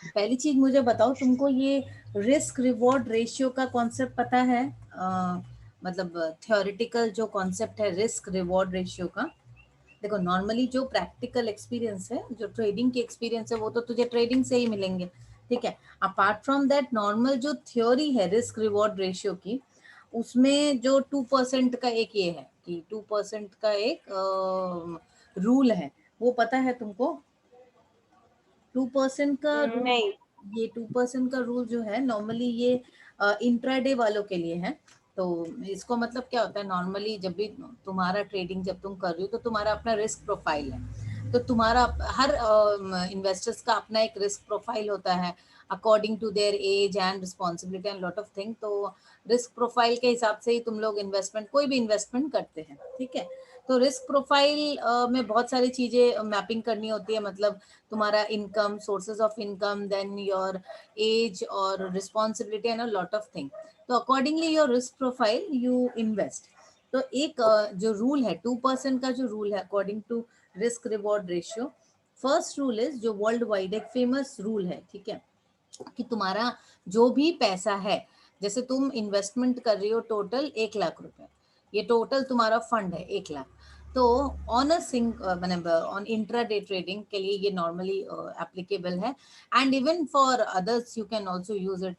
पहली चीज मुझे बताओ, तुमको ये रिस्क रिवॉर्ड रेशियो का कॉन्सेप्ट पता है? मतलब थ्योरेटिकल जो कॉन्सेप्ट है रिस्क रिवॉर्ड रेशियो का। देखो नॉर्मली जो प्रैक्टिकल एक्सपीरियंस है, जो ट्रेडिंग की एक्सपीरियंस है, वो तो तुझे ट्रेडिंग से ही मिलेंगे, ठीक है। अपार्ट फ्रॉम दैट नॉर्मल जो थ्योरी है रिस्क रिवॉर्ड रेशियो की, उसमें जो 2% का एक ये है कि 2% का एक रूल है, वो पता है तुमको? 2% का रूल, नहीं। ये 2% का रूल जो है नॉर्मली ये इंट्राडे वालों के लिए है। तो इसको मतलब क्या होता है, नॉर्मली जब भी तुम्हारा ट्रेडिंग जब तुम कर रही हो तो तुम्हारा अपना रिस्क प्रोफाइल है। तो तुम्हारा हर इन्वेस्टर्स का अपना एक रिस्क प्रोफाइल होता है according to their age and responsibility and lot of thing. तो रिस्क प्रोफाइल के हिसाब से ही तुम लोग इन्वेस्टमेंट, कोई भी इन्वेस्टमेंट करते हैं, ठीक है। तो रिस्क प्रोफाइल में बहुत सारी चीजें मैपिंग करनी होती है, मतलब तुम्हारा income, sources of income, then your age और responsibility and a lot of thing. तो accordingly your risk profile you invest. तो एक जो रूल है 2% का, जो रूल है according to risk reward ratio, first rule is, जो वर्ल्ड वाइड एक फेमस रूल है, ठीक है, कि तुम्हारा जो भी पैसा है, जैसे तुम इन्वेस्टमेंट कर रही हो टोटल 1 लाख रुपए, ये टोटल तुम्हारा फंड है 1 लाख। तो ऑन अ मतलब ऑन इंट्राडे ट्रेडिंग के लिए ये नॉर्मली एप्लीकेबल है, and even for others you can also use it.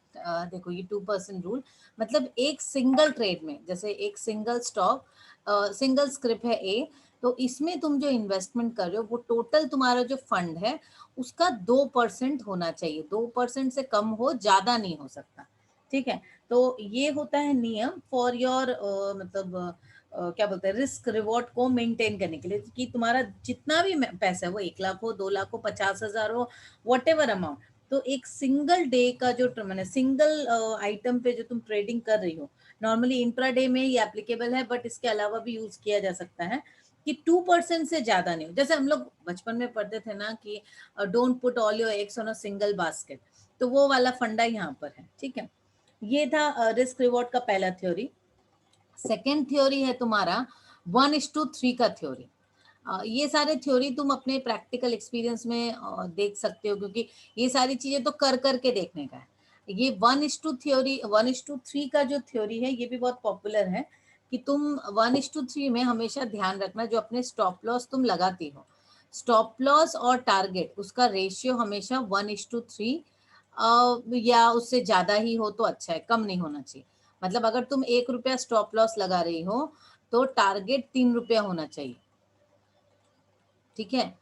देखो ये 2% रूल, मतलब एक सिंगल ट्रेड में, जैसे एक सिंगल स्टॉक, सिंगल स्क्रिप्ट है ए, तो इसमें तुम जो इन्वेस्टमेंट कर रहे हो वो टोटल तुम्हारा जो फंड है उसका 2% होना चाहिए, 2% से कम हो, ज्यादा नहीं हो सकता, ठीक है। तो ये होता है नियम फॉर योर मतलब क्या बोलते हैं, रिस्क रिवॉर्ड को मेंटेन करने के लिए, कि तुम्हारा जितना भी पैसा है, वो 1 लाख हो, 2 लाख हो, 50,000 हो, वट एवर अमाउंट, तो एक सिंगल डे का जो मैंने सिंगल आइटम पे जो तुम ट्रेडिंग कर रही हो, नॉर्मली इंट्राडे में ये एप्लीकेबल है, बट इसके अलावा भी यूज किया जा सकता है, कि 2% से ज्यादा नहीं हो। जैसे हम लोग बचपन में पढ़ते थे ना कि don't put all your eggs on a single basket, तो वो वाला फंडा यहाँ पर है, ठीक है। ये था रिस्क रिवॉर्ड का पहला थ्योरी। सेकेंड थ्योरी है तुम्हारा 1:3 का थ्योरी। ये सारे थ्योरी तुम अपने प्रैक्टिकल एक्सपीरियंस में देख सकते हो, क्योंकि ये सारी चीजें तो कर करके देखने का है। ये 1:3 का जो थ्योरी है ये भी बहुत पॉपुलर है, कि तुम 1:3 में हमेशा ध्यान रखना, जो अपने स्टॉप लॉस तुम लगाती हो, स्टॉप लॉस और टारगेट, उसका रेशियो हमेशा 1:3 या उससे ज्यादा ही हो तो अच्छा है, कम नहीं होना चाहिए। मतलब अगर तुम 1 रुपया स्टॉप लॉस लगा रही हो तो टारगेट 3 रुपया होना चाहिए, ठीक है।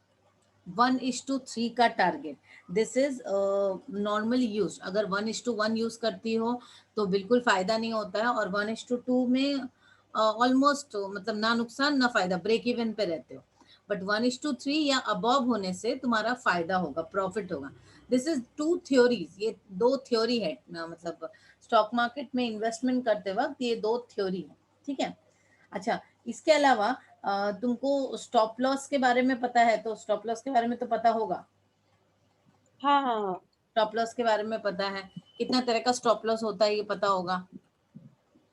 1:3 का target, this is normally use. अगर 1:1 यूज करती हो तो बिल्कुल फायदा नहीं होता है, और 1:2 में ऑलमोस्ट मतलब ना नुकसान ना फायदा, ब्रेक इवन पे रहते हो। बट 1:3 या अबव होने से तुम्हारा फायदा होगा, प्रॉफिट होगा। दिस इज टू थ्योरीज, ये दो थ्योरी है मतलब स्टॉक मार्केट में इन्वेस्टमेंट करते वक्त ये दो थ्योरी है, ठीक है। अच्छा, इसके अलावा तुमको स्टॉप लॉस के बारे में पता है? तो स्टॉप लॉस के बारे में तो पता होगा, हाँ हाँ हाँ। स्टॉप लॉस के बारे में पता है, कितना तरह का स्टॉप लॉस होता है ये पता होगा?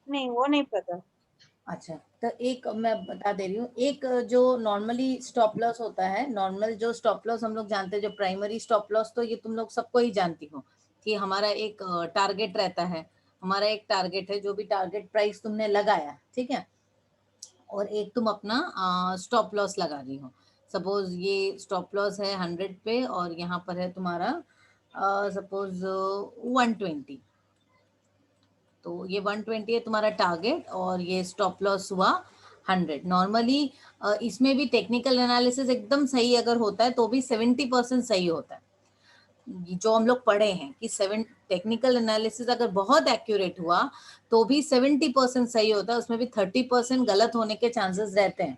नहीं, वो नहीं पता। अच्छा, तो एक मैं बता दे रही हूँ, एक जो नॉर्मली स्टॉप लॉस होता है, नॉर्मल जो स्टॉप लॉस हम लोग जानते हैं, जो प्राइमरी स्टॉप लॉस, तो ये तुम लोग सबको ही जानती हो, कि हमारा एक टारगेट रहता है, हमारा एक टारगेट है, जो भी टारगेट प्राइस तुमने लगाया, ठीक है, और एक तुम अपना स्टॉप लॉस लगा रही हो। सपोज ये स्टॉप लॉस है 100 पे, और यहाँ पर है तुम्हारा सपोज 120, तो ये 120 है तुम्हारा टारगेट, और ये स्टॉप लॉस हुआ 100। नॉर्मली इसमें भी टेक्निकल एनालिसिस एकदम सही अगर होता है तो भी 70% सही होता है, जो हम लोग पढ़े हैं कि 7 टेक्निकल एनालिसिस अगर बहुत एक्यूरेट हुआ तो भी 70% सही होता है, उसमें भी 30% गलत होने के चांसेस रहते हैं,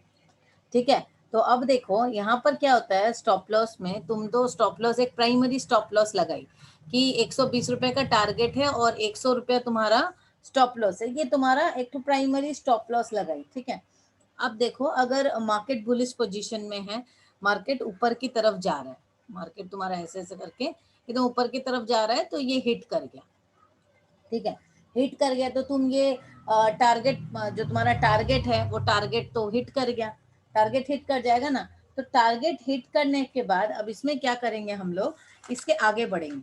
ठीक है। तो अब देखो यहाँ पर क्या होता है, स्टॉप लॉस में तुम तो स्टॉप लॉस एक प्राइमरी स्टॉप लॉस लगाई कि 120 रुपए का टारगेट है और 100 रुपया तुम्हारा स्टॉप लॉस है, ये तुम्हारा एक तो प्राइमरी स्टॉप लॉस लगाई, ठीक है। अब देखो अगर मार्केट बुलिश पोजीशन में है, मार्केट ऊपर की तरफ जा रहा है, मार्केट तुम्हारा ऐसे ऐसे करके एकदम ऊपर की तरफ जा रहा है, तो ये हिट कर गया, ठीक है। हिट कर गया तो तुम ये टारगेट, जो तुम्हारा टारगेट है वो टारगेट तो हिट कर गया, टारगेट हिट कर जाएगा ना। तो टारगेट हिट करने के बाद अब इसमें क्या करेंगे हम लोग, इसके आगे बढ़ेंगे,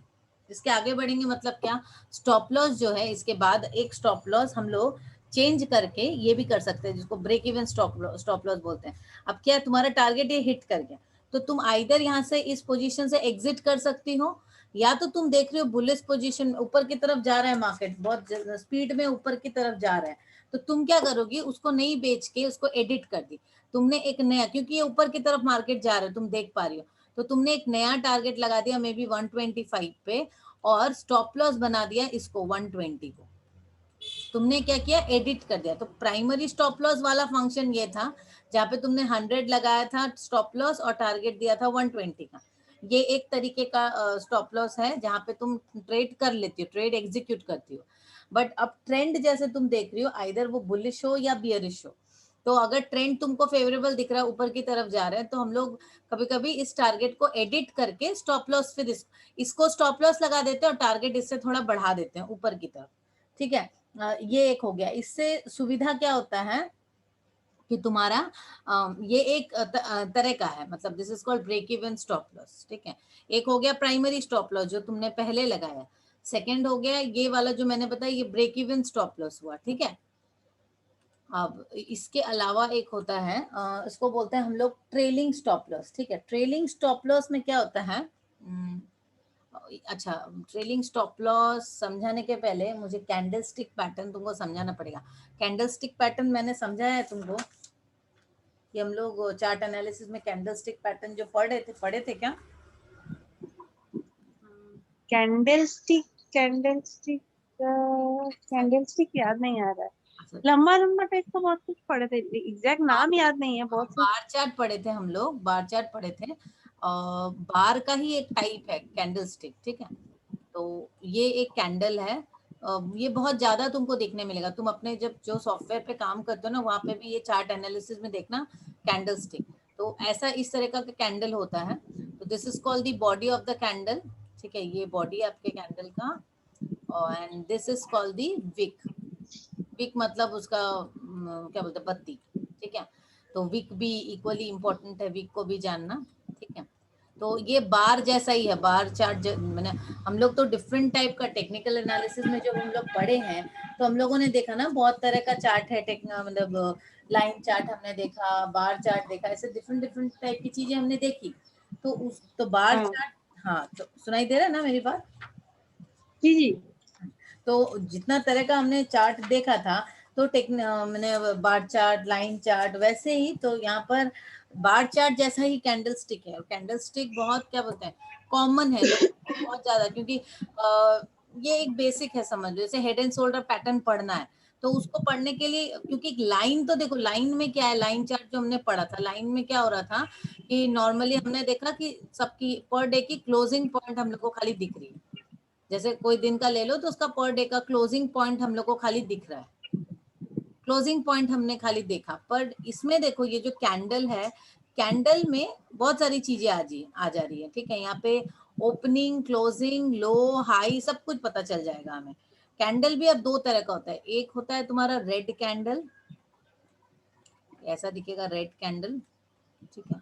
इसके आगे बढ़ेंगे मतलब क्या, स्टॉप लॉस जो है इसके बाद एक स्टॉप लॉस हम लोग चेंज करके ये भी कर सकते हैं, जिसको ब्रेक इवन स्टॉप लॉस बोलते हैं। अब क्या है, तुम्हारा टारगेट ये हिट कर गया तो तुम आइदर यहाँ से इस पोजीशन से एग्जिट कर सकती हो, या तो तुम देख रहे हो बुलिश पोजीशन ऊपर की तरफ जा रहा है, मार्केट बहुत स्पीड में ऊपर की तरफ जा रहा है, तो तुम क्या करोगी, उसको नहीं बेच के उसको एडिट कर दी तुमने एक नया, क्योंकि ये ऊपर की तरफ मार्केट जा रहा है तुम देख पा रही हो, तो तुमने एक नया टारगेट लगा दिया मे बी 125 पे, और स्टॉप लॉस बना दिया इसको 120 को। तुमने क्या किया, एडिट कर दिया। तो प्राइमरी स्टॉप लॉस वाला फंक्शन ये था, जहाँ पे तुमने 100 लगाया था स्टॉप लॉस और टारगेट दिया था 120 का। ये एक तरीके का स्टॉप लॉस है जहाँ पे तुम ट्रेड कर लेती हो, ट्रेड एग्जीक्यूट करती हो। बट अब ट्रेंड जैसे तुम देख रही हो, आइदर वो बुलिश हो या बियरिश हो, तो अगर ट्रेंड तुमको फेवरेबल दिख रहा है, ऊपर की तरफ जा रहे हैं, तो हम लोग कभी कभी इस टारगेट को एडिट करके स्टॉप लॉस, फिर इसको स्टॉप लॉस लगा देते हैं और टारगेट इससे थोड़ा बढ़ा देते हैं ऊपर की तरफ। ठीक है, ये एक हो गया। इससे सुविधा क्या होता है कि तुम्हारा ये एक तरह का है, मतलब this is called break even stop loss. ठीक है, एक हो गया प्राइमरी स्टॉप लॉस जो तुमने पहले लगाया, सेकंड हो गया ये वाला जो मैंने बताया, ये ब्रेक इवन स्टॉप लॉस हुआ। ठीक है, अब इसके अलावा एक होता है इसको बोलते हैं हम लोग ट्रेलिंग स्टॉप लॉस। ठीक है, ट्रेलिंग स्टॉप लॉस में क्या होता है, अच्छा, ट्रेलिंग स्टॉप लॉस समझाने के पहले मुझे कैंडल स्टिक पैटर्न तुमको समझाना पड़ेगा। कैंडल स्टिक पैटर्न मैंने समझाया है तुमको कि हम लोग चार्ट एनालिसिस में कैंडल स्टिक पैटर्न जो पढ़े थे क्या? Candle stick, candle stick, candle stick याद नहीं आ रहा है। अच्छा, लंबा लंबा टाइप का बहुत कुछ पढ़े थे, एग्जैक्ट नाम याद नहीं है बहुत से। बार चार्ट पढ़े थे हम लोग, बार चार्ट पढ़े थे। बार का ही एक टाइप है कैंडल स्टिक। ठीक है, तो ये एक कैंडल है। ये बहुत ज्यादा तुमको देखने मिलेगा, तुम अपने जब जो सॉफ्टवेयर पे काम करते हो ना, वहां पे भी ये चार्ट एनालिसिस में देखना कैंडल स्टिक। तो ऐसा इस तरह का कैंडल होता है, तो this is called the body of the candle. ठीक है, ये बॉडी है आपके कैंडल का, and this is called the wick. Wick मतलब उसका क्या बोलते हैं, बत्ती। ठीक है, तो विक भी इक्वली इंपॉर्टेंट है, विक को भी जानना। ठीक है, तो ये बार जैसा ही है, बार चार्ट मैंने, हम लोग तो डिफरेंट टाइप का टेक्निकल एनालिसिस में जब हम लोग पढ़े हैं, तो हम लोगों ने देखा ना बहुत तरह का चार्ट है, मतलब लाइन चार्ट हमने देखा, बार चार्ट देखा, ऐसे डिफरेंट डिफरेंट टाइप की चीजें हमने देखी। तो उस तो बार हाँ चार्ट, हाँ, तो सुनाई दे रहा है ना मेरी बात? जी जी। तो जितना तरह का हमने चार्ट देखा था, तो मैंने बार चार्ट, लाइन चार्ट, वैसे ही तो यहाँ पर बार चार्ट जैसा ही कैंडल स्टिक है। और कैंडल स्टिक बहुत क्या बोलते हैं, कॉमन है लोग बहुत ज्यादा, क्योंकि ये एक बेसिक है, समझ लो जैसे हेड एंड शोल्डर पैटर्न पढ़ना है, तो उसको पढ़ने के लिए, क्योंकि लाइन तो देखो, लाइन में क्या है, लाइन चार्ट जो हमने पढ़ा था, लाइन में क्या हो रहा था कि नॉर्मली हमने देखा कि सबकी पर डे की क्लोजिंग पॉइंट हम लोग को खाली दिख रही है। जैसे कोई दिन का ले लो तो उसका पर डे का क्लोजिंग पॉइंट हम लोग को खाली दिख रहा है, क्लोजिंग पॉइंट हमने खाली देखा। पर इसमें देखो ये जो कैंडल है, कैंडल में बहुत सारी चीजें आ जा रही है। ठीक है, यहाँ पे ओपनिंग, क्लोजिंग, लो, हाई, सब कुछ पता चल जाएगा हमें। कैंडल भी अब दो तरह का होता है, एक होता है तुम्हारा रेड कैंडल, ऐसा दिखेगा रेड कैंडल। ठीक है,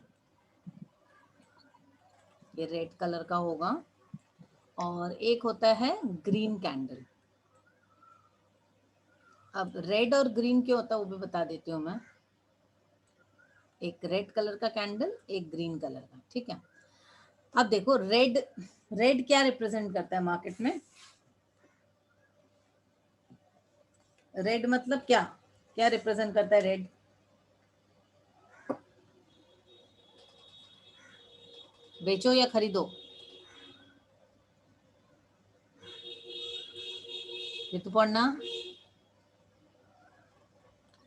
ये रेड कलर का होगा, और एक होता है ग्रीन कैंडल। अब रेड और ग्रीन क्यों होता है वो भी बता देती हूँ मैं। एक रेड कलर का कैंडल, एक ग्रीन कलर का। ठीक है, अब देखो रेड, रेड क्या रिप्रेजेंट करता है मार्केट में? रेड मतलब क्या, क्या रिप्रेजेंट करता है रेड? बेचो या खरीदो, ये तो पढ़ना।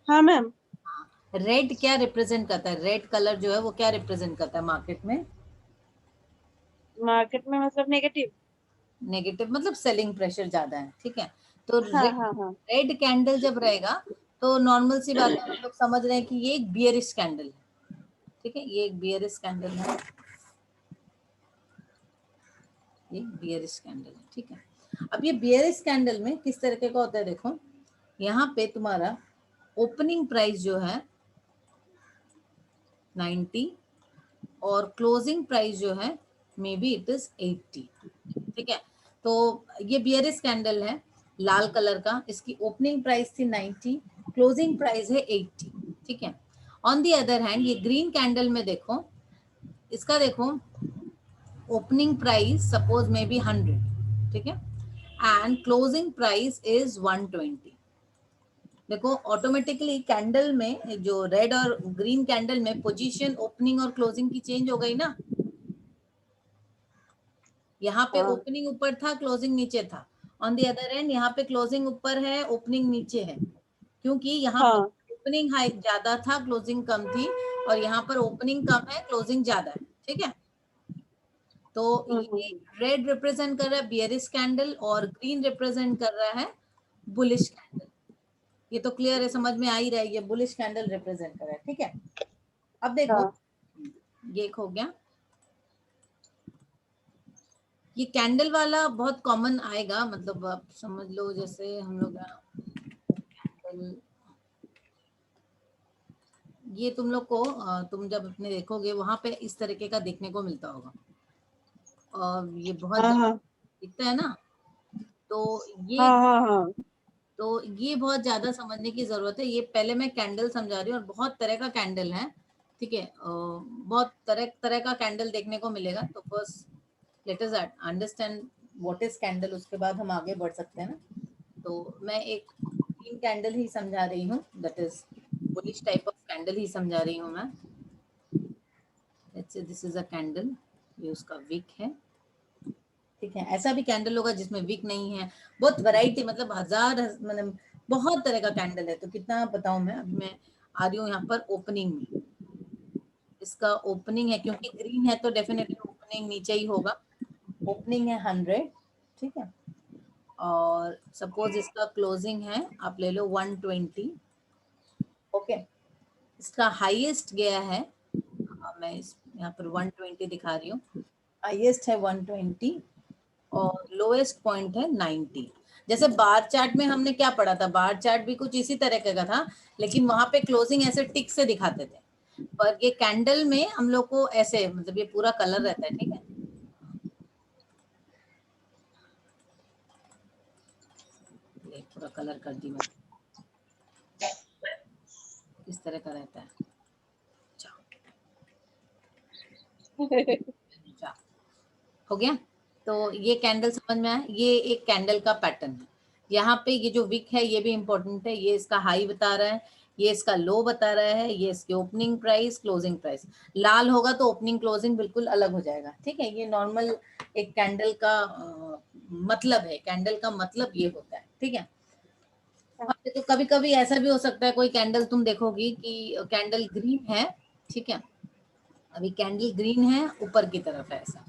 हाँ मैम। रेड क्या रिप्रेजेंट करता है, रेड कलर जो है वो क्या रिप्रेजेंट करता है मार्केट में? मार्केट में मतलब नेगेटिव। नेगेटिव मतलब सेलिंग प्रेशर ज्यादा है। ठीक है, तो हाँ रेड, हाँ हाँ। रेड कैंडल जब रहेगा, तो नॉर्मल सी बात है, हम लोग समझ रहे हैं कि ये एक बियरिश कैंडल है। ठीक है, ये एक बियरिश कैंडल है, ये बियरिश कैंडल है। ठीक है, अब ये बियरिश कैंडल में किस तरीके का होता है देखो, यहाँ पे तुम्हारा ओपनिंग प्राइस जो है 90, और क्लोजिंग प्राइस जो है मे बी इट इज 80। ठीक है, तो ये बियरिश कैंडल है लाल कलर का, इसकी ओपनिंग प्राइस थी 90, क्लोजिंग प्राइस है 80, ठीक है। ऑन दी अदर हैंड ये ग्रीन कैंडल में देखो, इसका देखो opening price suppose may be 100, ठीक है, एंड क्लोजिंग प्राइस इज 120। देखो ऑटोमेटिकली कैंडल में जो रेड और ग्रीन कैंडल में पोजीशन ओपनिंग और क्लोजिंग की चेंज हो गई ना। यहाँ पे हाँ ओपनिंग ऊपर था, क्लोजिंग नीचे था। ऑन दी अदर एंड यहाँ पे क्लोजिंग ऊपर है, ओपनिंग नीचे है, क्योंकि यहाँ पर हाँ ओपनिंग हाई ज्यादा था, क्लोजिंग कम थी, और यहाँ पर ओपनिंग कम है, क्लोजिंग ज्यादा है, ठीक है। तो ये रेड रिप्रेजेंट कर रहा है बियरिश कैंडल और ग्रीन रिप्रेजेंट कर रहा है बुलिश कैंडल। ये तो क्लियर है, समझ में आ ही रहा है, ये बुलिश कैंडल रिप्रेजेंट कर रहा है, ठीक है। अब देखो हाँ ये एक हो गया, ये कैंडल वाला बहुत कॉमन आएगा, मतलब आप समझ लो जैसे हम लोग ये तुम लोग को तुम जब अपने देखोगे वहां पे इस तरीके का देखने को मिलता होगा, और ये बहुत हाँ ज्यादा हाँ दिखता है ना। तो ये हाँ हाँ हाँ तो ये बहुत ज्यादा समझने की जरूरत है। ये पहले मैं कैंडल समझा रही हूँ, और बहुत तरह का कैंडल है, ठीक है। बहुत तरह तरह का कैंडल देखने को मिलेगा। तो first let us understand what is candle, उसके बाद हम आगे बढ़ सकते हैं ना। तो मैं एक ग्रीन कैंडल ही समझा रही हूँ, that is bullish type of candle ही समझा रही हूँ मैं। Let's say this is a candle, ये उसका विक है, ठीक है। ऐसा भी कैंडल होगा जिसमें विक नहीं है, बहुत वैरायटी, मतलब मतलब बहुत तरह का कैंडल है। तो कितना बताऊं मैं, अभी मैं आ रही हूँ यहाँ पर ओपनिंग में। इसका ओपनिंग है, क्योंकि ग्रीन है तो डेफिनेटली ओपनिंग नीचे ही होगा। ओपनिंग है 100, ठीक है, और सपोज इसका क्लोजिंग है, आप ले लो 120, ओके। इसका हाईएस्ट गया है, मैं इस यहाँ पर 120 दिखा रही हूँ, हाईएस्ट है 120 और लोएस्ट पॉइंट है 90। जैसे बार चार्ट में हमने क्या पढ़ा था, बार चार्ट भी कुछ इसी तरह का था, लेकिन वहां पे क्लोजिंग ऐसे टिक से दिखाते थे, पर ये कैंडल में हम लोग को ऐसे, मतलब ये पूरा कलर रहता है, ठीक है। ये पूरा कलर कर दी मैं, इस तरह का रहता है। जाओ, जाओ। हो गया। तो ये कैंडल समझ में आया, ये एक कैंडल का पैटर्न है। यहाँ पे ये जो विक है ये भी इंपॉर्टेंट है, ये इसका हाई बता रहा है, ये इसका लो बता रहा है, ये इसके ओपनिंग प्राइस, क्लोजिंग प्राइस। लाल होगा तो ओपनिंग क्लोजिंग बिल्कुल अलग हो जाएगा, ठीक है। ये नॉर्मल एक कैंडल का मतलब है, कैंडल का मतलब ये होता है, ठीक है। तो कभी कभी ऐसा भी हो सकता है, कोई कैंडल तुम देखोगी कि कैंडल ग्रीन है, ठीक है, अभी कैंडल ग्रीन है, ऊपर की तरफ है ऐसा,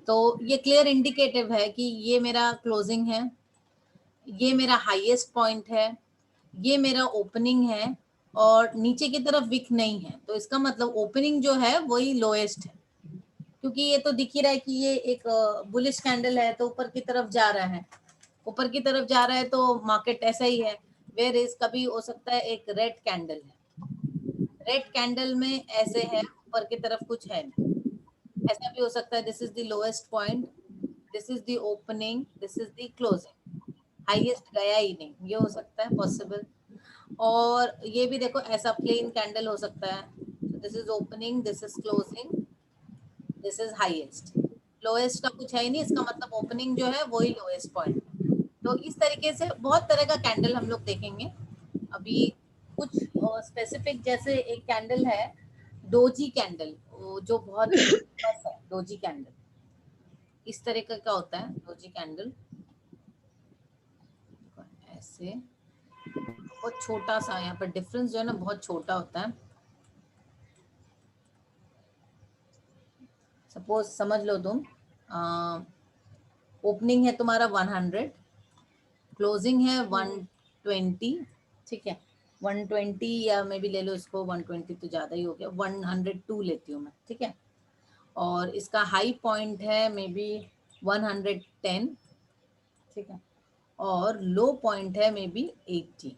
तो ये क्लियर इंडिकेटिव है कि ये मेरा क्लोजिंग है, ये मेरा हाईएस्ट पॉइंट है, ये मेरा ओपनिंग है, और नीचे की तरफ विक नहीं है, तो इसका मतलब ओपनिंग जो है वही लोएस्ट है, क्योंकि ये तो दिख ही रहा है कि ये एक बुलिश कैंडल है, तो ऊपर की तरफ जा रहा है, ऊपर की तरफ जा रहा है, तो मार्केट ऐसा ही है। वेयर इज कभी हो सकता है एक रेड कैंडल है, रेड कैंडल में ऐसे है, ऊपर की तरफ कुछ है नहीं, ऐसा भी हो सकता है, this is the lowest point, this is the opening, this is the closing, highest गया ही नहीं, ये हो सकता है पॉसिबल। और ये भी देखो ऐसा प्लेन कैंडल हो सकता है, this is opening, this is closing, this is highest, lowest का कुछ है ही नहीं, इसका मतलब ओपनिंग जो है वही लोएस्ट पॉइंट। तो इस तरीके से बहुत तरह का कैंडल हम लोग देखेंगे। अभी कुछ स्पेसिफिक, जैसे एक कैंडल है डोजी कैंडल, जो बहुत ही फेमस है, डोजी कैंडल इस तरीके का होता है, डोजी कैंडल ऐसे, बहुत छोटा सा, यहाँ पर डिफरेंस जो है ना बहुत छोटा होता है। सपोज समझ लो तुम, ओपनिंग है तुम्हारा 100, क्लोजिंग है 120, ठीक है, 120 या मे बी ले लो इसको, 120 तो ज़्यादा ही हो गया, 102 लेती हूँ मैं, ठीक है। और इसका हाई पॉइंट है मे बी 110, ठीक है, और लो पॉइंट है मे बी 80।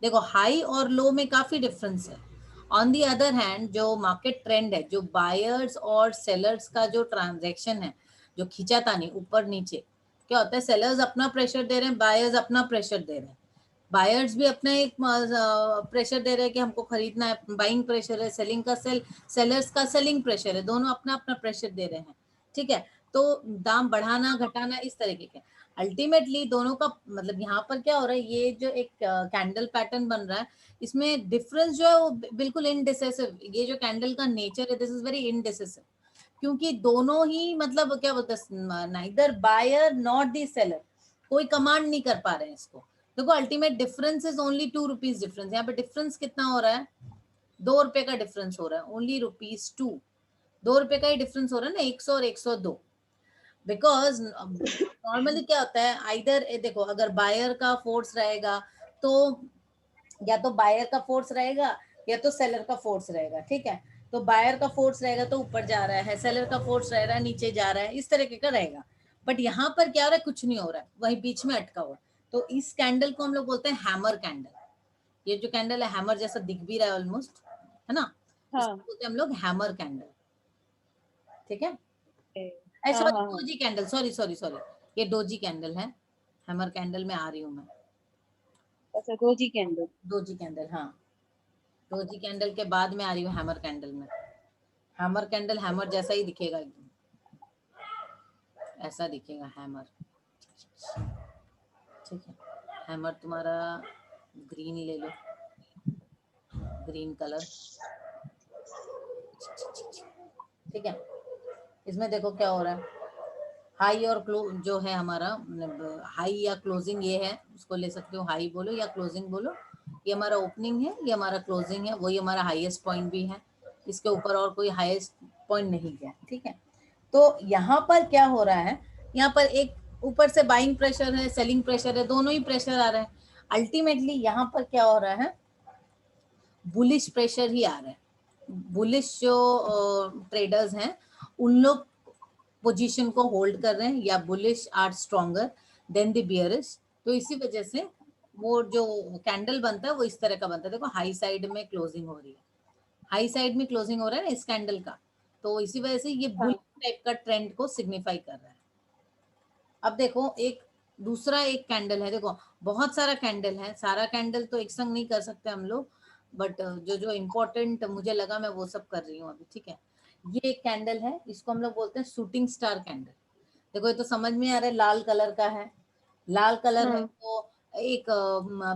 देखो हाई और लो में काफ़ी डिफरेंस है। ऑन दी अदर हैंड जो मार्केट ट्रेंड है, जो बायर्स और सेलर्स का जो ट्रांजैक्शन है, जो खींचातानी ऊपर नीचे, क्या होता है, सेलर्स अपना प्रेशर दे रहे हैं, बायर्स अपना प्रेशर दे रहे हैं, बायर्स भी अपना एक प्रेशर दे रहे हैं कि हमको खरीदना है, बाइंग प्रेशर है, सेलिंग का सेलर्स का सेलिंग प्रेशर है, दोनों अपना अपना प्रेशर दे रहे हैं, ठीक है। तो दाम बढ़ाना घटाना इस तरीके के, अल्टीमेटली दोनों का मतलब यहाँ पर क्या हो रहा है, ये जो एक कैंडल पैटर्न बन रहा है, इसमें डिफरेंस जो है वो बिल्कुल इनडिसिसिव, ये जो कैंडल का नेचर है दिस इज वेरी इनडिसिसिव, क्योंकि दोनों ही मतलब क्या बोलते हैं, neither buyer not the seller, कोई कमांड नहीं कर पा रहे हैं इसको। देखो ultimate difference is only 2 rupees difference, यहाँ पे डिफरेंस कितना हो रहा है, 2 रुपए का डिफरेंस हो रहा है, ओनली ₹2, 2 रुपए का ही डिफरेंस हो रहा है ना, 100 और 102। बिकॉज नॉर्मली क्या होता है, आइदर देखो अगर बायर का फोर्स रहेगा तो या तो बायर का फोर्स रहेगा या तो सेलर का फोर्स रहेगा, ठीक है। तो बायर का फोर्स रहेगा तो ऊपर जा रहा है, सेलर का फोर्स रह रहा है नीचे जा रहा है, इस तरीके का रहेगा। बट यहाँ पर क्या हो रहा है, कुछ नहीं हो रहा है, वही बीच में अटका हुआ। तो इस कैंडल को हम लोग बोलते हैं हैमर कैंडल। ये जो कैंडल है हैमर जैसा दिख भी रहा है ऑलमोस्ट, है ना, इसको हाँ बोलते हैं हम लोग हैमर कैंडल, ठीक है। हाँ सॉरी हाँ हाँ। Doji candle, sorry sorry sorry, ये डोजी कैंडल है, हैमर कैंडल में आ रही हूँ मैं। अच्छा रोजी कैंडल। डोजी कैंडल, हाँ, डोजी कैंडल के बाद में आ रही हूँ हैमर कैंडल में। हैमर कैंडल हैमर जैसा ही दिखेगा एकदम, ऐसा दिखेगा हैमर, ठीक है। हैमर तुम्हारा ग्रीन ले लो, ग्रीन कलर, ठीक है। इसमें देखो क्या हो रहा है, हाई और क्लोज जो है हमारा, मतलब हाई या क्लोजिंग ये है, उसको ले सकते हो, हाई बोलो या क्लोजिंग बोलो। ये हमारा ओपनिंग है, ये हमारा क्लोजिंग है, वही हमारा हाईएस्ट पॉइंट भी है, इसके ऊपर और कोई हाईएस्ट पॉइंट नहीं गया, ठीक है। तो यहाँ पर क्या हो रहा है, यहाँ पर एक ऊपर से बाइंग प्रेशर है, सेलिंग प्रेशर है, दोनों ही प्रेशर आ रहे हैं। अल्टीमेटली यहाँ पर क्या हो रहा है, बुलिश प्रेशर ही आ रहा है। बुलिश जो ट्रेडर्स हैं उन लोग पोजीशन को होल्ड कर रहे हैं, या bullish are stronger than the bearish. तो इसी वजह से वो जो कैंडल बनता है वो इस तरह का बनता है। देखो हाई साइड में क्लोजिंग हो रही है, हाई साइड में क्लोजिंग हो रहा है ना इस कैंडल का, तो इसी वजह से ये बुल हाँ टाइप का ट्रेंड को सिग्निफाई कर रहा है। अब देखो एक दूसरा एक कैंडल है, देखो बहुत सारा कैंडल है, सारा कैंडल तो एक संग नहीं कर सकते हम लोग, बट जो जो इम्पोर्टेंट मुझे लगा मैं वो सब कर रही हूँ अभी, ठीक है। ये एक कैंडल है, इसको हम लोग बोलते हैं शूटिंग स्टार कैंडल। देखो ये तो समझ में आ रहा है, लाल कलर का है, लाल कलर है, हाँ तो एक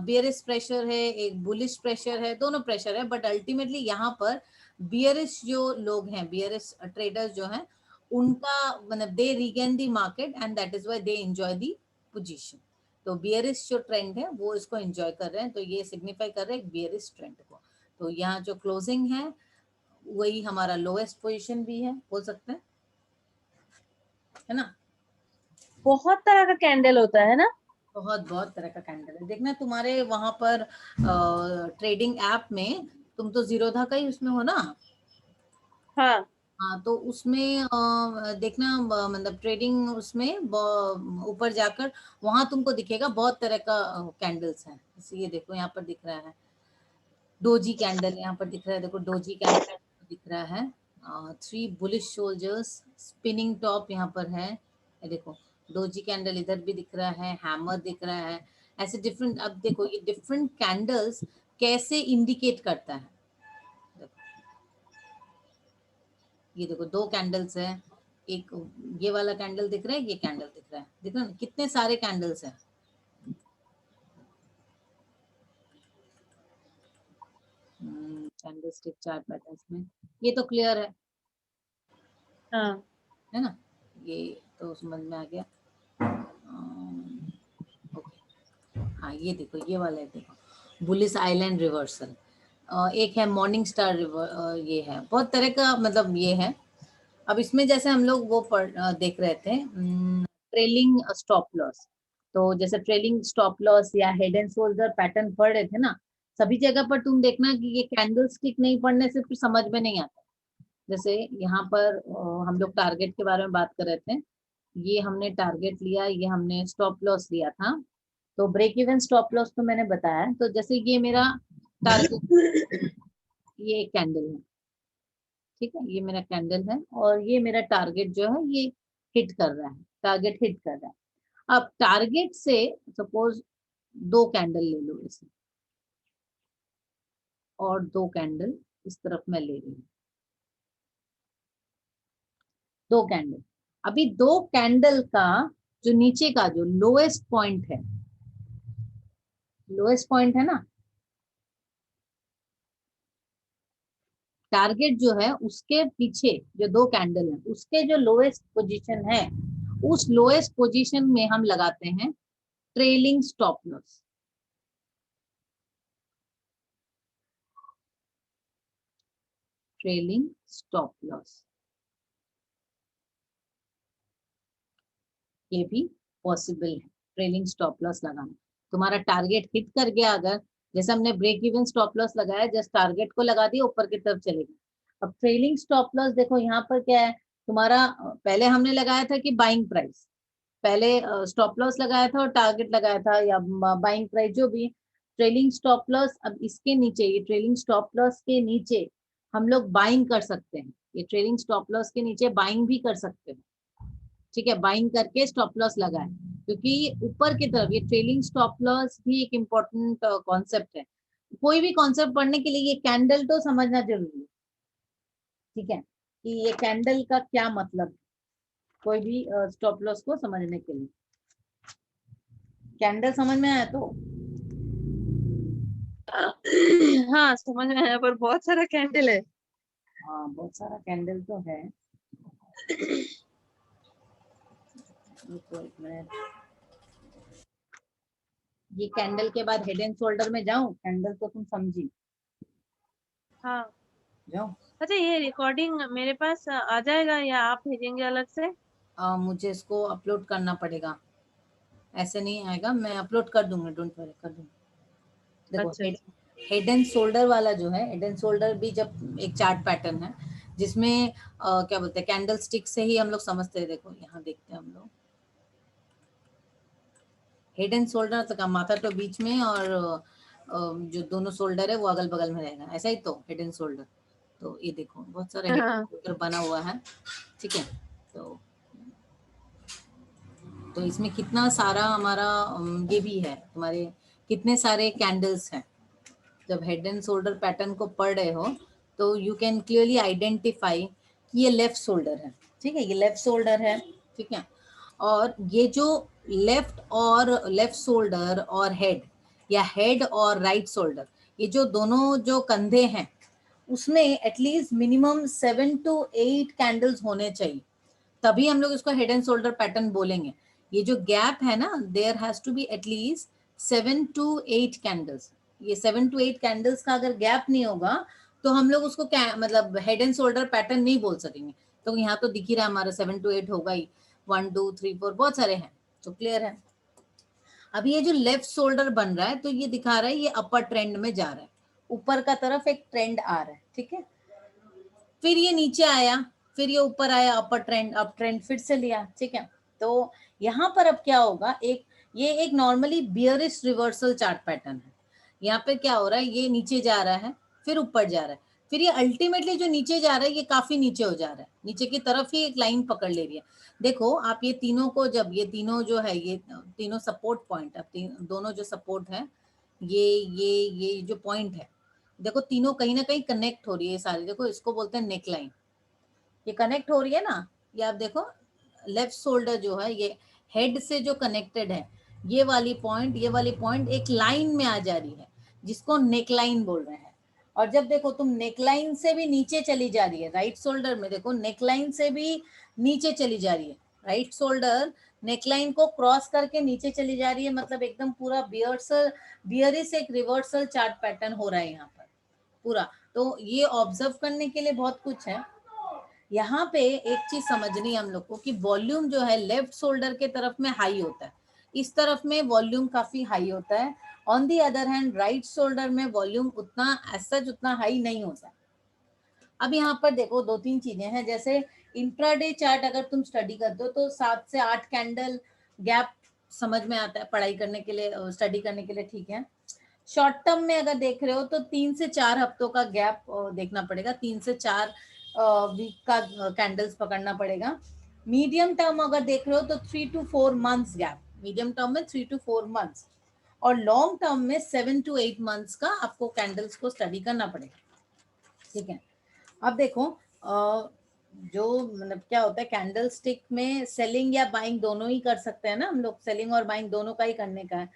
बियरिश प्रेशर है, एक बुलिश प्रेशर है, दोनों प्रेशर है। बट अल्टीमेटली यहाँ पर बियरिश जो लोग हैं, बियरिश ट्रेडर्स जो हैं, उनका मतलब they regain the market and that is why they enjoy the position. तो बियरिश जो ट्रेंड है वो इसको एंजॉय कर रहे हैं, तो ये सिग्निफाई कर रहे हैं बियरिश ट्रेंड को। तो यहाँ जो क्लोजिंग है वही हमारा लोएस्ट पोजीशन भी है, बोल सकते हैं, है ना। बहुत तरह का कैंडल होता है ना। बहुत बहुत तरह का कैंडल है, देखना तुम्हारे वहां पर ट्रेडिंग ऐप में, तुम तो जीरोधा का ही उसमें हो ना। हाँ हाँ तो उसमें देखना मतलब ट्रेडिंग उसमें ऊपर जाकर वहां तुमको दिखेगा बहुत तरह का कैंडल्स हैं। जैसे ये देखो यहाँ पर दिख रहा है डोजी कैंडल, यहाँ पर दिख रहा है, देखो डोजी कैंडल दिख रहा है, 3 बुलिश शोल्जर्स, स्पिनिंग टॉप यहाँ पर है, ये देखो डोजी कैंडल इधर भी दिख रहा है, हैमर दिख रहा है, ऐसे डिफरेंट। अब देखो ये डिफरेंट कैंडल्स कैसे इंडिकेट करता है, देखो ये देखो 2 कैंडल्स है, एक ये वाला कैंडल दिख रहा है, ये कैंडल दिख रहा है, दिख रहा है कितने सारे कैंडल्स हैं। कैंडल स्टिक चार्ट पैटर्न्स में ये तो क्लियर हाँ है ना, ये तो समझ में आ गया। ओके, हाँ ये देखो ये वाला है, देखो बुलिस आइलैंड रिवर्सल, एक है मॉर्निंग स्टार रिवर, ये है बहुत तरह का मतलब ये है। अब इसमें जैसे हम लोग वो देख रहे थे ट्रेलिंग स्टॉप लॉस, तो जैसे ट्रेलिंग स्टॉप लॉस या हेड एंड शोल्डर पैटर्न पढ़ रहे थे ना, सभी जगह पर तुम देखना कि ये कैंडल स्टिक नहीं पढ़ने से फिर समझ में नहीं आता। जैसे यहाँ पर हम लोग टारगेट के बारे में बात कर रहे थे, ये हमने टारगेट लिया, ये हमने स्टॉप लॉस लिया था, तो ब्रेक इवन स्टॉप लॉस तो मैंने बताया। तो जैसे ये मेरा टारगेट, ये एक कैंडल है, ठीक है, ये मेरा कैंडल है और ये मेरा टारगेट जो है ये हिट कर रहा है, टारगेट हिट कर रहा है। अब टारगेट से सपोज 2 कैंडल ले लो इसे, और 2 कैंडल इस तरफ मैं ले रही हूँ, 2 कैंडल। अभी 2 कैंडल का जो नीचे का जो लोएस्ट पॉइंट है, लोएस्ट पॉइंट है ना, टारगेट जो है उसके पीछे जो 2 कैंडल है उसके जो लोएस्ट पोजीशन है, उस लोएस्ट पोजीशन में हम लगाते हैं trailing stop loss. Trailing stop loss, ये भी पॉसिबल है ट्रेलिंग स्टॉप लॉस लगाना। तुम्हारा टारगेट हिट कर गया अगर, जैसे हमने ब्रेक इवन स्टॉप लॉस लगाया, जस्ट टारगेट को लगा दिया, ऊपर की तरफ चलेगी। अब ट्रेलिंग स्टॉप लॉस देखो यहाँ पर क्या है तुम्हारा, पहले हमने लगाया था कि बाइंग प्राइस, पहले स्टॉप लॉस लगाया था और टारगेट लगाया था या बाइंग प्राइस जो भी। ट्रेलिंग स्टॉप लॉस, अब इसके नीचे, ये ट्रेलिंग स्टॉप लॉस के नीचे हम लोग बाइंग कर सकते हैं, ये ट्रेलिंग स्टॉप लॉस के नीचे बाइंग भी कर सकते हैं। ठीक है, बाइंग करके स्टॉप लॉस लगाए, क्योंकि ऊपर की तरफ ये ट्रेलिंग स्टॉप लॉस भी एक इम्पोर्टेंट कॉन्सेप्ट है। कोई भी कॉन्सेप्ट पढ़ने के लिए ये कैंडल तो समझना जरूरी है। ठीक है, कि ये कैंडल का क्या मतलब है, कोई भी स्टॉप लॉस को समझने के लिए। कैंडल समझ में आया तो? हाँ समझ में आया, पर बहुत सारा कैंडल है। हाँ, बहुत सारा कैंडल तो है। रुको एक मिनट, ये कैंडल के बाद हेड एंड शोल्डर में जाऊं? कैंडल तो तुम समझी, हाँ। जाओ। अच्छा, ये रिकॉर्डिंग मेरे पास आ जाएगा या आप भेजेंगे अलग से? मुझे इसको अपलोड करना पड़ेगा, ऐसे नहीं आएगा, मैं अपलोड कर दूंगी, डोंट वरी, कर दूंगी। देखो अच्छा हेड अच्छा। हेड एंड शोल्डर वाला जो है, हेड एंड शोल्डर भी जब एक चार्ट पैटर्न है जिसमें क्या बोलते हैं, कैंडल स्टिक से ही हम लोग समझते हैं। देखो यहाँ देखते हैं हम लोग, हेड एंड शोल्डर तो माथा तो बीच में और जो दोनों शोल्डर है वो अगल बगल में रहेगा, ऐसा ही तो हेड एंड शोल्डर। तो ये देखो बहुत सारा हेड हाँ। शोल्डर बना हुआ है। ठीक है, तो इसमें कितना सारा हमारा ये भी है, तुम्हारे कितने सारे कैंडल्स हैं। जब हेड एंड शोल्डर पैटर्न को पढ़ रहे हो तो यू कैन क्लियरली आइडेंटिफाई कि ये लेफ्ट शोल्डर है। ठीक है, ये लेफ्ट शोल्डर है। ठीक है, और ये जो लेफ्ट शोल्डर और हेड, या हेड और राइट शोल्डर, ये जो दोनों जो कंधे हैं उसमें एटलीस्ट मिनिमम 7 to 8 कैंडल्स होने चाहिए, तभी हम लोग इसको हेड एंड शोल्डर पैटर्न बोलेंगे। ये जो गैप है ना, there has to be at least 7 to 8 candles. ये 7 to 8 कैंडल्स का अगर गैप नहीं होगा तो हम लोग उसको मतलब हेड एंड शोल्डर पैटर्न नहीं बोल सकेंगे। तो यहाँ तो दिख ही रहा है हमारा 7 to 8 होगा ही, 1 2 3 4 बहुत सारे हैं, तो क्लियर है। अब ये जो लेफ्ट शोल्डर बन रहा है तो ये दिखा रहा है ये अपर ट्रेंड में जा रहा है, ऊपर का तरफ एक ट्रेंड आ रहा है। ठीक है, फिर ये नीचे आया, फिर ये ऊपर आया, अपर ट्रेंड, अप ट्रेंड फिर से लिया। ठीक है, तो यहाँ पर अब क्या होगा, ये एक normally bearish reversal chart pattern है। यहाँ पे क्या हो रहा है, ये नीचे जा रहा है, फिर ऊपर जा रहा है, फिर ये अल्टीमेटली जो नीचे जा रहा है ये काफी नीचे हो जा रहा है, नीचे की तरफ ही एक लाइन पकड़ ले रही है। देखो आप ये तीनों को, जब ये तीनों जो है, ये तीनों सपोर्ट पॉइंट, अब दोनों जो सपोर्ट है, ये जो पॉइंट है, देखो तीनों कहीं ना कहीं कनेक्ट हो रही है सारी। देखो इसको बोलते हैं नेक लाइन, ये कनेक्ट हो रही है ना। ये आप देखो लेफ्ट शोल्डर जो है ये हेड से जो कनेक्टेड है, ये वाली पॉइंट एक लाइन में आ जा रही है, जिसको नेक लाइन बोल रहे हैं। और जब देखो तुम नेक लाइन से भी नीचे चली जा रही है, राइट शोल्डर में देखो नेक लाइन से भी नीचे चली जा रही है, राइट शोल्डर नेकलाइन को क्रॉस करके नीचे चली जा रही है, मतलब एकदम पूरा बियरिश एक रिवर्सल चार्ट पैटर्न हो रहा है यहाँ पर पूरा। तो ये ऑब्जर्व करने के लिए बहुत कुछ है। यहाँ पे एक चीज समझनी है हम लोग को कि वॉल्यूम जो है लेफ्ट शोल्डर के तरफ में हाई होता है, इस तरफ में वॉल्यूम काफी हाई होता है। On the other hand right shoulder में वॉल्यूम उतना सच उतना हाई नहीं होता। अब यहाँ पर देखो 2 3 चीजें हैं, जैसे इंट्राडे चार्ट अगर तुम स्टडी करते हो तो 7 से 8 कैंडल गैप समझ में आता है पढ़ाई करने के लिए, स्टडी करने के लिए। ठीक है, शॉर्ट टर्म में अगर देख रहे हो तो 3 से 4 हफ्तों का गैप देखना पड़ेगा, 3 से 4 वीक का कैंडल्स पकड़ना पड़ेगा। मीडियम टर्म अगर देख रहे हो तो 3 to 4 months gap, medium term में 3 to 4 months, और लॉन्ग टर्म में 7 to 8 months का आपको कैंडल्स को स्टडी करना पड़ेगा, ठीक है। अब देखो जो मतलब क्या होता है कैंडल स्टिक में, सेलिंग या बाइंग दोनों ही कर सकते हैं ना हम लोग, सेलिंग और बाइंग दोनों का ही करने का है।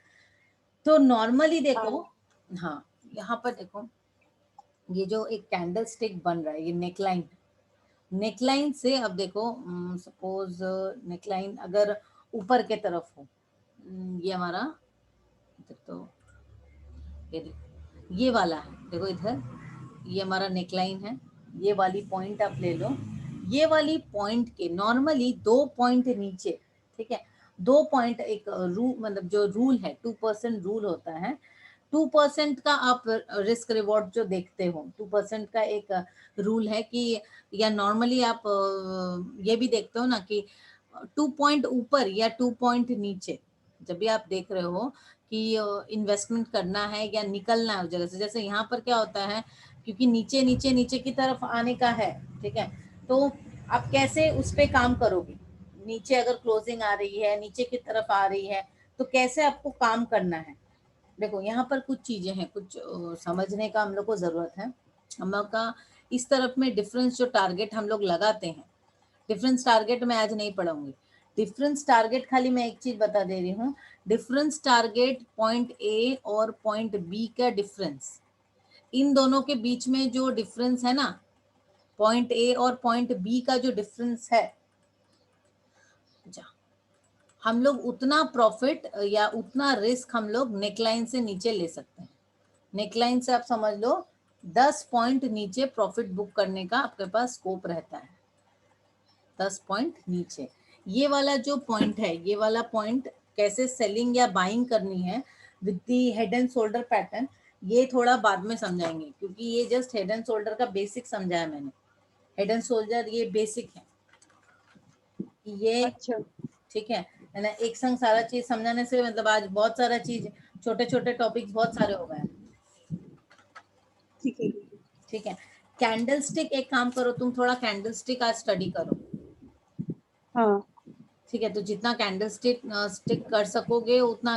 तो नॉर्मली देखो, हाँ यहाँ पर देखो ये जो एक कैंडल स्टिक बन रहा है, ये नेकलाइन, नेकलाइन से अब देखो सपोज नेकलाइन अगर ऊपर के तरफ हो, ये हमारा तो ये वाला है, देखो इधर ये हमारा नेकलाइन है, ये वाली पॉइंट आप ले लो, ये वाली पॉइंट के नॉर्मली 2 पॉइंट नीचे, ठीक है, 2 पॉइंट एक रूल, मतलब जो रूल है 2% रूल होता है, 2% का आप रिस्क रिवॉर्ड जो देखते हो, 2% का एक रूल है कि, या नॉर्मली आप ये भी देखते हो ना कि 2 पॉइंट ऊपर या 2 पॉइंट नीचे, जब भी आप देख रहे हो कि इन्वेस्टमेंट करना है या निकलना है उस जगह से, जैसे यहाँ पर क्या होता है, क्योंकि नीचे नीचे नीचे की तरफ आने का है, ठीक है, तो आप कैसे उस पर काम करोगे, नीचे अगर क्लोजिंग आ रही है, नीचे की तरफ आ रही है, तो कैसे आपको काम करना है। देखो यहाँ पर कुछ चीजें हैं, कुछ समझने का हम लोग को जरूरत है। हम लोग का इस तरफ में डिफरेंस जो टारगेट हम लोग लगाते हैं, डिफरेंस टारगेट मैं आज नहीं पढ़ाऊंगी, डिफरेंस टारगेट खाली मैं एक चीज बता दे रही हूँ, डिफरेंस टारगेट पॉइंट ए और पॉइंट बी का डिफरेंस, इन दोनों के बीच में जो डिफरेंस है ना, पॉइंट ए और पॉइंट बी का जो डिफरेंस है, हम लोग उतना प्रॉफिट या उतना रिस्क हम लोग नेकलाइन से नीचे ले सकते हैं। नेकलाइन से आप समझ लो 10 पॉइंट नीचे प्रॉफिट बुक करने का आपके पास स्कोप रहता है, 10 पॉइंट नीचे। ये वाला जो पॉइंट है, ये वाला पॉइंट कैसे सेलिंग या बाइंग करनी है with the head and shoulder pattern, ये थोड़ा बाद में समझाएंगे, क्योंकि ये जस्ट हेड एंड शोल्डर का बेसिक समझाया मैंने। हेड एंड शोल्डर ये बेसिक है, ये अच्छा ठीक है ना, एक संग सारा चीज समझाने से मतलब आज बहुत सारा चीज, छोटे छोटे टॉपिक्स बहुत सारे हो गए, ठीक है ठीक है। कैंडल स्टिक, एक काम करो तुम थोड़ा कैंडल स्टिक आज स्टडी करो, हाँ ठीक है, तो जितना कैंडल स्टिक स्टिक कर सकोगे उतना